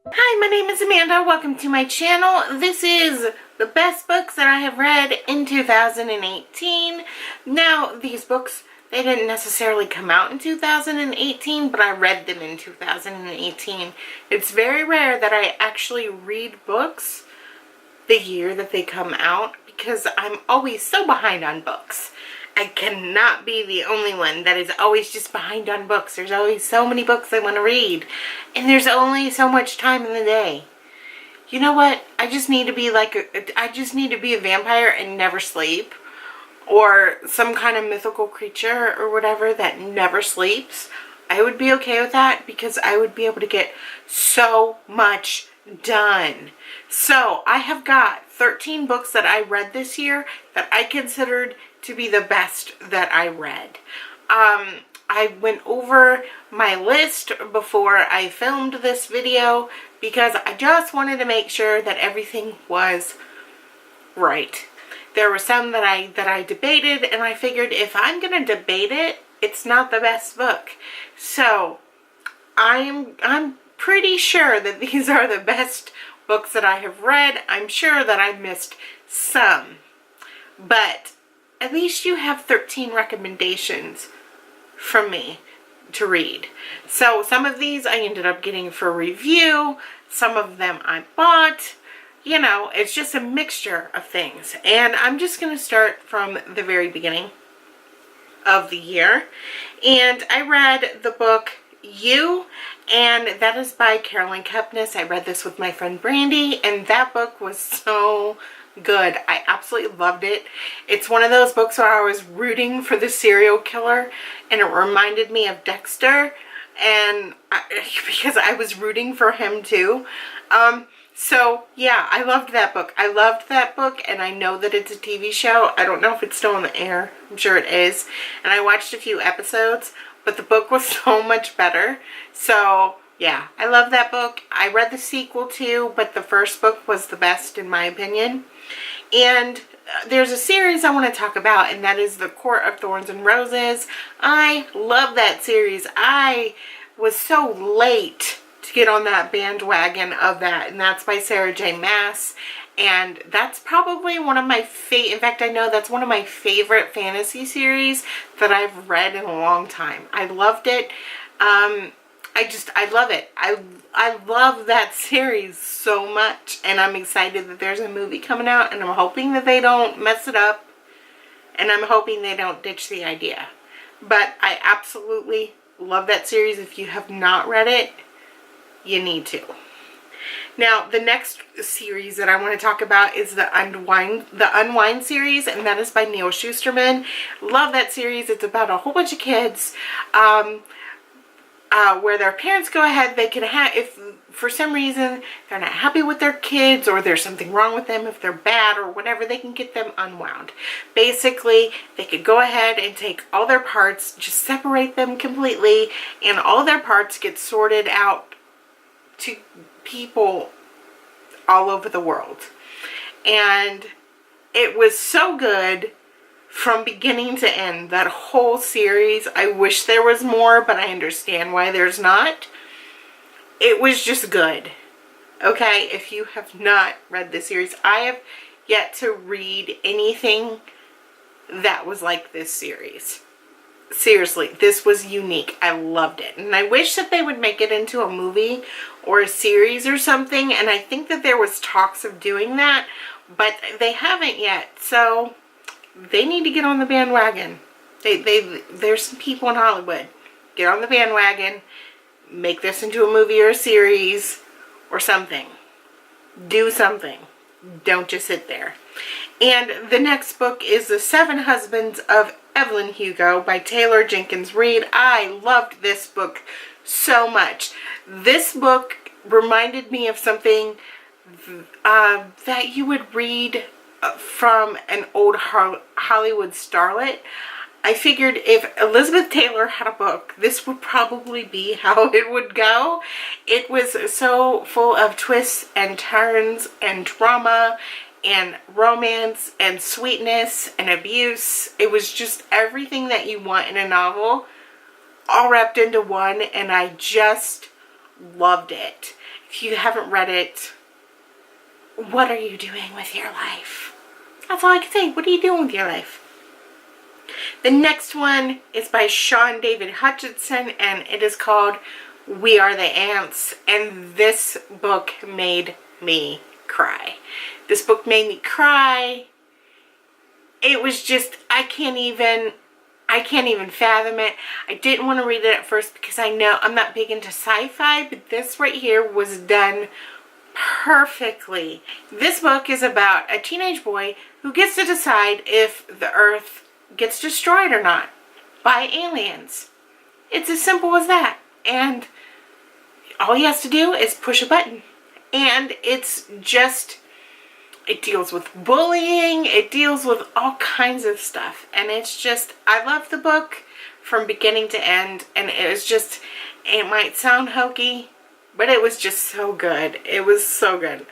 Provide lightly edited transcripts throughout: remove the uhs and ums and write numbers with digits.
Hi, my name is Amanda. Welcome to my channel. This is the best books that I have read in 2018. Now, these books, they didn't necessarily come out in 2018, but I read them in 2018. It's very rare that I actually read books the year that they come out because I'm always so behind on books. I cannot be the only one that is always just behind on books. There's always so many books I want to read. And there's only so much time in the day. You know what? I just need to be a vampire and never sleep. Or some kind of mythical creature or whatever that never sleeps. I would be okay with that because I would be able to get so much done. So I have got 13 books that I read this year that I considered to be the best that I read. I went over my list before I filmed this video because I just wanted to make sure that everything was right. There were some that I debated, and I figured if I'm gonna debate it, it's not the best book. So I'm pretty sure that these are the best books that I have read. I'm sure that I missed some, but at least you have 13 recommendations from me to read. So some of these I ended up getting for review, some of them I bought. You know, it's just a mixture of things. And I'm just going to start from the very beginning of the year. And I read the book You, and that is by Carolyn Kepnes. I read this with my friend Brandy, and that book was so good. I absolutely loved it. It's one of those books where I was rooting for the serial killer, and it reminded me of Dexter, and because I was rooting for him too. So yeah, I loved that book. I loved that book, and I know that it's a TV show. I don't know if it's still on the air. I'm sure it is. And I watched a few episodes, but the book was so much better. So yeah, I love that book. I read the sequel too, but the first book was the best in my opinion. And there's a series I want to talk about, and that is The Court of Thorns and Roses. I love that series. I was so late to get on that bandwagon of that, and that's by Sarah J. Maas. And that's probably one of my in fact, I know that's one of my favorite fantasy series that I've read in a long time. I loved it. I love it. I love that series so much, and I'm excited that there's a movie coming out, and I'm hoping that they don't mess it up, and I'm hoping they don't ditch the idea. But I absolutely love that series. If you have not read it, you need to. Now, the next series that I want to talk about is the Unwind series, and that is by Neil Shusterman. Love that series. It's about a whole bunch of kids where their parents go ahead. They can have, if for some reason they're not happy with their kids or there's something wrong with them, if they're bad or whatever, they can get them unwound. Basically, they could go ahead and take all their parts, just separate them completely, and all their parts get sorted out to people all over the world. And it was so good from beginning to end, that whole series. I wish there was more, but I understand why there's not. It was just good. Okay, if you have not read this series, I have yet to read anything that was like this series. Seriously, this was unique. I loved it. And I wish that they would make it into a movie or a series or something. And I think that there was talks of doing that, but they haven't yet. So they need to get on the bandwagon. There's some people in Hollywood. Get on the bandwagon. Make this into a movie or a series or something. Do something. Don't just sit there. And the next book is The Seven Husbands of Evelyn, Hugo by Taylor Jenkins Reid. I loved this book so much. This book reminded me of something that you would read from an old Hollywood starlet. I figured if Elizabeth Taylor had a book, this would probably be how it would go. It was so full of twists and turns and drama and romance and sweetness and abuse. It was just everything that you want in a novel all wrapped into one, and I just loved it. If If you haven't read it, what are you doing with your life? That's all I can say. What are you doing with your life? The next one is by Sean David Hutchinson, and it is called We Are the Ants. And this book made me cry. This book made me cry. It was just, I can't even fathom it. I didn't want to read it at first because I know I'm not big into sci-fi, but this right here was done perfectly. This book is about a teenage boy who gets to decide if the Earth gets destroyed or not by aliens. It's as simple as that. And all he has to do is push a button. And it's just, it deals with bullying, it deals with all kinds of stuff. And it's just, I love the book from beginning to end. And it was just, it might sound hokey, but it was just so good. It was so good.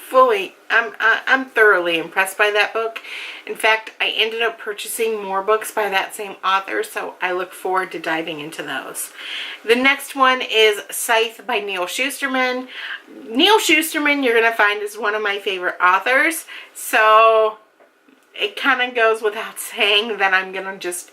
I'm thoroughly impressed by that book. In fact, I ended up purchasing more books by that same author, so I look forward to diving into those. The next one is Scythe by Neal Shusterman. Neal Shusterman, you're going to find, is one of my favorite authors, so it kind of goes without saying that I'm going to just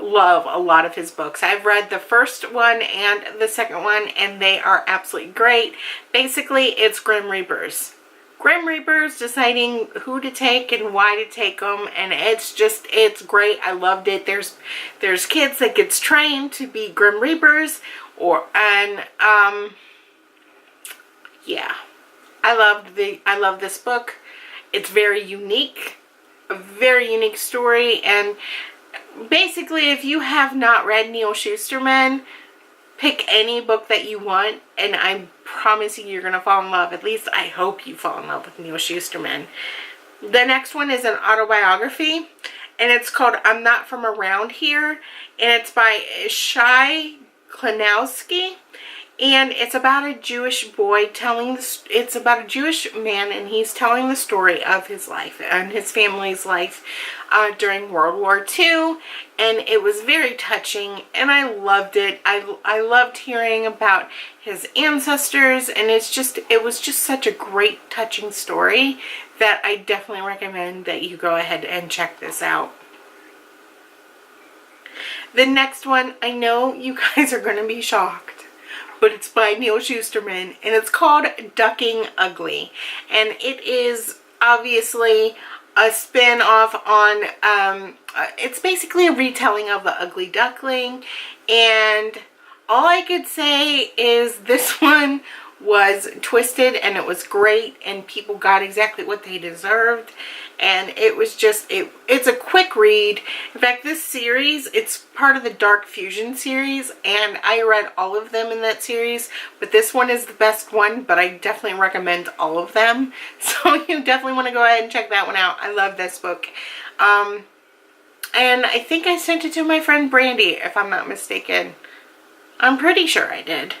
love a lot of his books. I've read the first one and the second one, and they are absolutely great. Basically, it's Grim Reapers. Grim Reapers deciding who to take and why to take them, and it's great. I loved it. There's kids that gets trained to be Grim Reapers, yeah. I love this book. It's very unique, a very unique story, and basically, if you have not read Neal Shusterman, pick any book that you want, and I promise you, you're going to fall in love. At least I hope you fall in love with Neal Shusterman. The next one is an autobiography, and it's called I'm Not From Around Here, and it's by Shai Klanowski. And it's about a Jewish boy it's about a Jewish man, and he's telling the story of his life and his family's life during World War II. And it was very touching, and I loved it. I loved hearing about his ancestors, and it was just such a great, touching story that I definitely recommend that you go ahead and check this out. The next one, I know you guys are going to be shocked, but it's by Neal Shusterman, and it's called Ducking Ugly. And it is obviously a spin-off on, it's basically a retelling of The Ugly Duckling. And all I could say is this one was twisted, and it was great, and people got exactly what they deserved. And it was just, it's a quick read. In fact, this series, it's part of the Dark Fusion series, and I read all of them in that series, but this one is the best one, but I definitely recommend all of them. So you definitely want to go ahead and check that one out. I love this book. And I think I sent it to my friend Brandy, if I'm not mistaken. I'm pretty sure I did.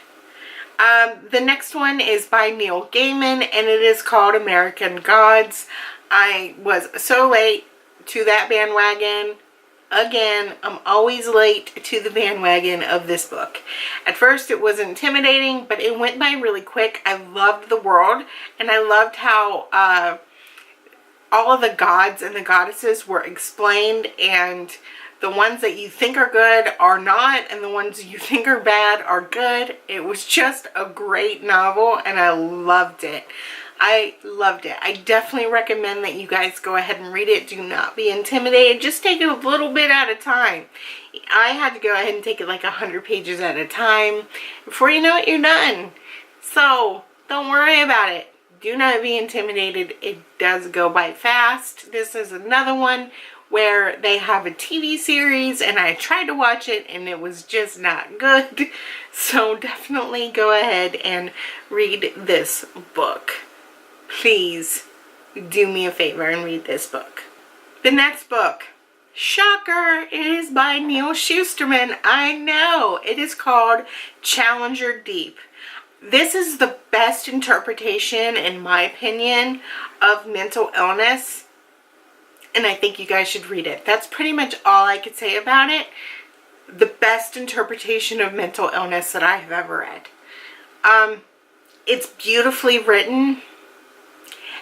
The next one is by Neil Gaiman, and it is called American Gods. I was so late to that bandwagon. Again, I'm always late to the bandwagon of this book. At first it was intimidating, but it went by really quick. I loved the world, and I loved how all of the gods and the goddesses were explained, and the ones that you think are good are not, and the ones you think are bad are good. It was just a great novel, and I loved it. I loved it. I definitely recommend that you guys go ahead and read it. Do not be intimidated. Just take it a little bit at a time. I had to go ahead and take it like 100 pages at a time. Before you know it, you're done. So don't worry about it. Do not be intimidated. It does go by fast. This is another one where they have a TV series, and I tried to watch it, and it was just not good. So definitely go ahead and read this book. Please do me a favor and read this book. The next book, shocker, it is by Neal Shusterman. I know. It is called Challenger Deep. This is the best interpretation, in my opinion, of mental illness, and I think you guys should read it. That's pretty much all I could say about it. The best interpretation of mental illness that I have ever read. It's beautifully written,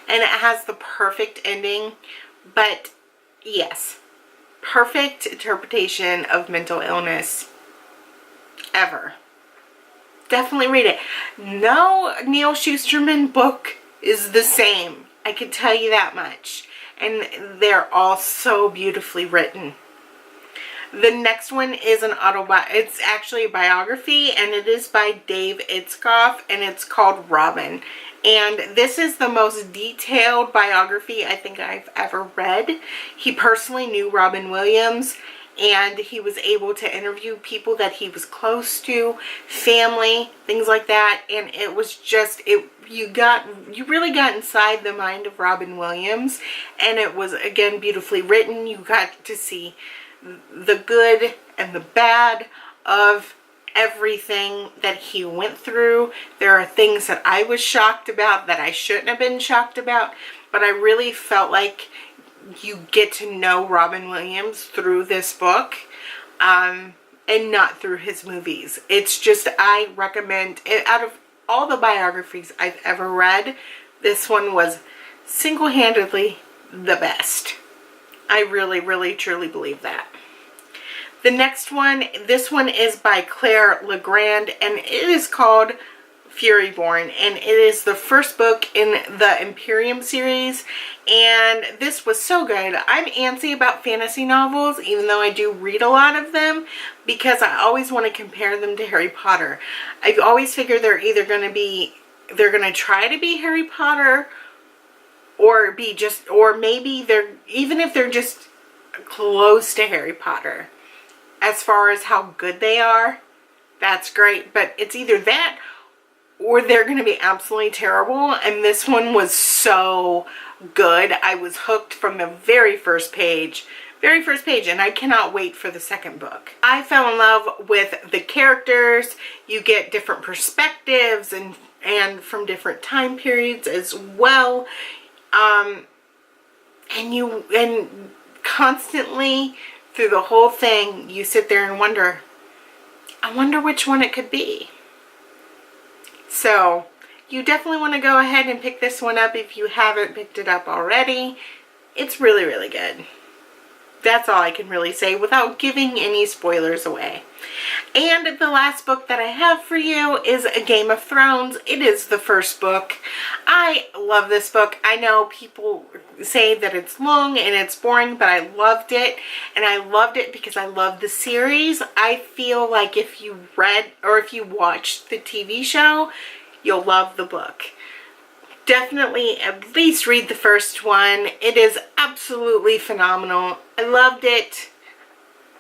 and it has the perfect ending. But yes, perfect interpretation of mental illness ever. Definitely read it. No Neil Shusterman book is the same. I can tell you that much. And they're all so beautifully written. The next one is it's actually a biography, and it is by Dave Itzkoff, and it's called Robin. And this is the most detailed biography I think I've ever read. He personally knew Robin Williams, and he was able to interview people that he was close to, family, things like that. And it was just, you really got inside the mind of Robin Williams, and it was, again, beautifully written. You got to see the good and the bad of everything that he went through. There are things that I was shocked about that I shouldn't have been shocked about, but I really felt like you get to know Robin Williams through this book, and not through his movies. It's just, I recommend it. Out of all the biographies I've ever read, this one was single-handedly the best. I really, really, truly believe that. The next one, this one is by Claire Legrand, and it is called Furyborn, and it is the first book in the Imperium series, and this was so good. I'm antsy about fantasy novels, even though I do read a lot of them, because I always want to compare them to Harry Potter. I've always figured they're either going to try to be Harry Potter, or maybe even if they're just close to Harry Potter, as far as how good they are, that's great. But it's either that or they're going to be absolutely terrible. And this one was so good. I was hooked from the very first page, and I cannot wait for the second book. I fell in love with the characters. You get different perspectives and from different time periods as well. And constantly through the whole thing, you sit there and wonder, I wonder which one it could be. So you definitely want to go ahead and pick this one up if you haven't picked it up already. It's really, really good. That's all I can really say without giving any spoilers away. And the last book that I have for you is A Game of Thrones. It is the first book. I love this book. I know people say that it's long and it's boring, but I loved it. And I loved it because I love the series. I feel like if you read or if you watched the TV show, you'll love the book. Definitely at least read the first one. It is absolutely phenomenal. I loved it.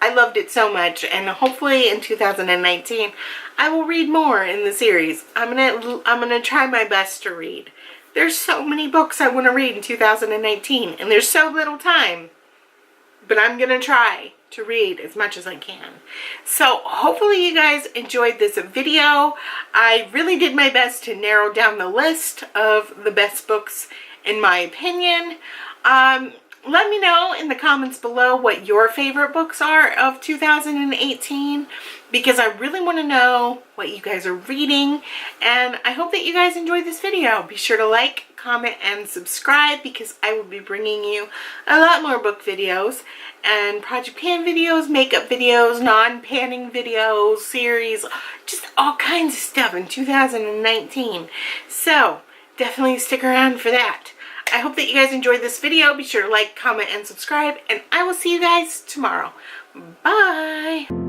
I loved it so much, and hopefully in 2019 I will read more in the series. I'm gonna try my best to read. There's so many books I want to read in 2019, and there's so little time. But I'm gonna try to read as much as I can. So hopefully you guys enjoyed this video. I really did my best to narrow down the list of the best books in my opinion. Let me know in the comments below what your favorite books are of 2018, because I really want to know what you guys are reading. And I hope that you guys enjoyed this video. Be sure to like, comment, and subscribe, because I will be bringing you a lot more book videos and project pan videos, makeup videos, non-panning videos, series, just all kinds of stuff in 2019. So definitely stick around for that. I hope that you guys enjoyed this video. Be sure to like, comment, and subscribe, and I will see you guys tomorrow. Bye!